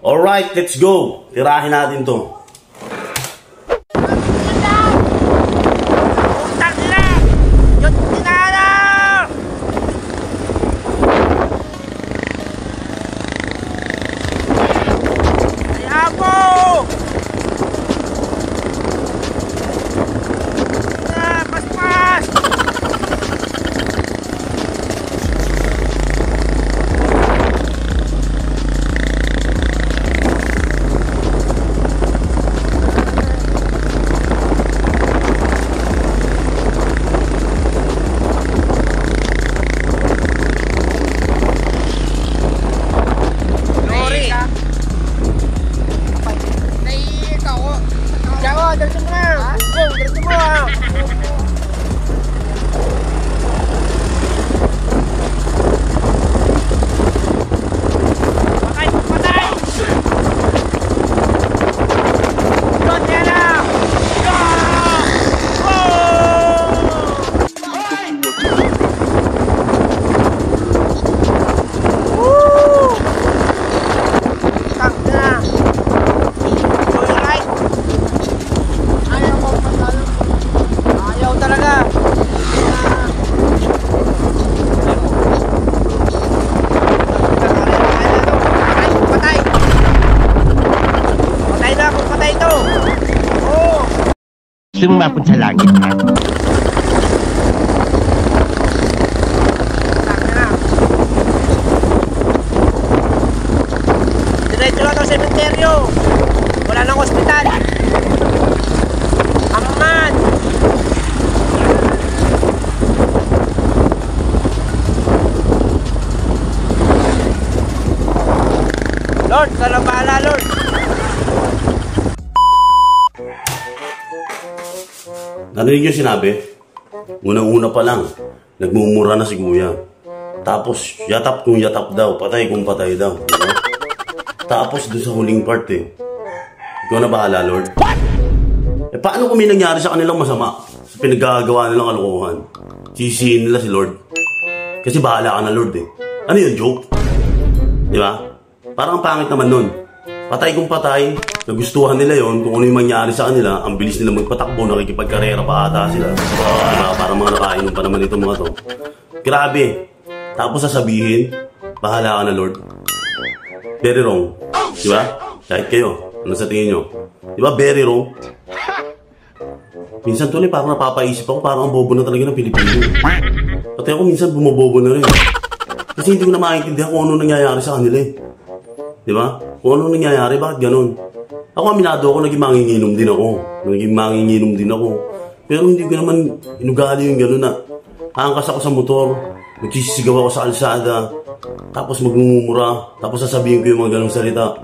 Alright, let's go. Tirahin natin to. Sumapot sa langit, ha? Diretso lang ang sementeryo. Wala nang ospital. Aman! Lord, sana bahala, Lord. Narinig yung sinabi? Unang-una pa lang, nagmumura na si Kuya. Tapos, yatap kung yatap daw, patay kung patay daw. Diba? Tapos, doon sa huling part ikaw na bahala, Lord. Eh, paano kung may nangyari sa kanilang masama? Sa pinaggagawa nilang kalokohan? Sisihin nila si Lord. Kasi bahala ka na, Lord Ano yun, joke? Diba? Parang pangit naman nun. Patay kung patay, nagustuhan nila yon kung ano yung mangyari sa kanila, ang bilis nila magpatakbo, nakikipagkarera pa ata sila. Diba? Parang mga nakainom pa naman itong mga to. Grabe. Tapos sasabihin, bahala ka na, Lord. Very wrong. Diba? Kahit kayo, ano sa tingin nyo? Diba? Very wrong. Minsan tuloy, parang napapaisip ako, parang ang bobo na talaga ng Pilipino. Pati ako minsan bumabobo na rin. Kasi hindi ko na maintindihan kung ano nangyayari sa kanila Diba? Kung ano nangyayari, bakit ganun? Ako aminado ako, naging manginginom din ako. Pero hindi ko naman inugali yung ganun na angkas ako sa motor, magsisigaw ako sa kalsada, tapos magmumura, tapos sasabihin ko yung mga ganung salita.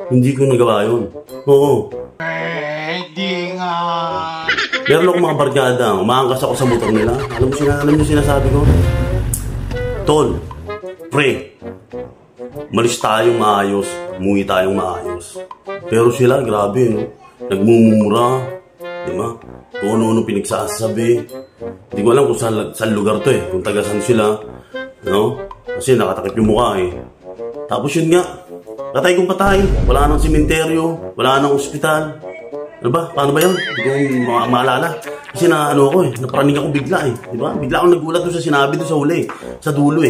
Hindi ko nagawa yun. Oo. Pwede nga. Meron akong mga barkada, umaangkas ako sa motor nila. Alam mo sinasabi ko? Tol, pre, malis tayong maayos, umuwi tayong maayos. Pero sila, grabe, no? Nagmumura, diba? Kung ano-ano pinagsasabi. Hindi ko alam kung saan lugar to kung taga-san sila, no? Kasi nakatakip yung mukha Tapos yun nga, patay kung patay, wala nang sementeryo, wala nang ospital. Ano ba? Paano ba yun? Hindi ko maalala. Kasi naparaning ako bigla diba? Bigla akong nagulat doon sa sinabi doon sa huli, sa dulo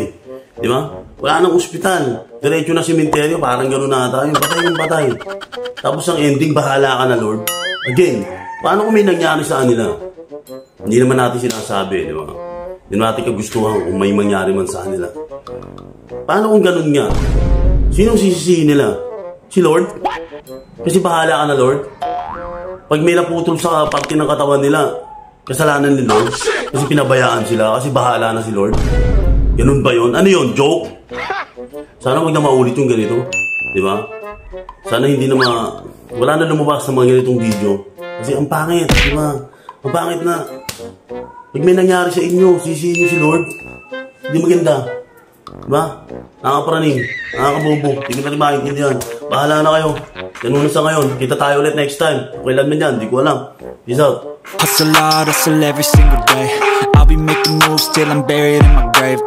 Diba? Wala nang ospital. Diretso na sementeryo, parang gano'n na tayo. Patay yung patay. Tapos ang ending, bahala ka na, Lord. Again, paano kung may nangyari sa kanila? Hindi naman natin sinasabi, di ba? Hindi natin kagustuhan kung may mangyari man sa kanila. Paano kung gano'n nga? Sinong sisisihin nila? Si Lord? Kasi bahala ka na, Lord. Pag may naputol sa parte ng katawan nila, kasalanan ni Lord. Kasi pinabayaan sila, kasi bahala na si Lord. Ganun ba yun? Ano yun? Joke? Sana wag na maulit yung ganito. Diba? Sana hindi na wala na lumabas sa mga ganitong video. Kasi ang pangit, diba? Ang pangit na pag may nangyari sa inyo, sisihin nyo si Lord. Hindi maganda. Diba? Nakakaparaning, nakakabobo. Hindi ko na rin maintindihan. Bahala na kayo. Ganun na sa ngayon. Kita tayo ulit next time. Kailan man yan, hindi ko alam. Peace out. Hustle hard, hustle every single day. I'll be making moves till I'm buried in my grave.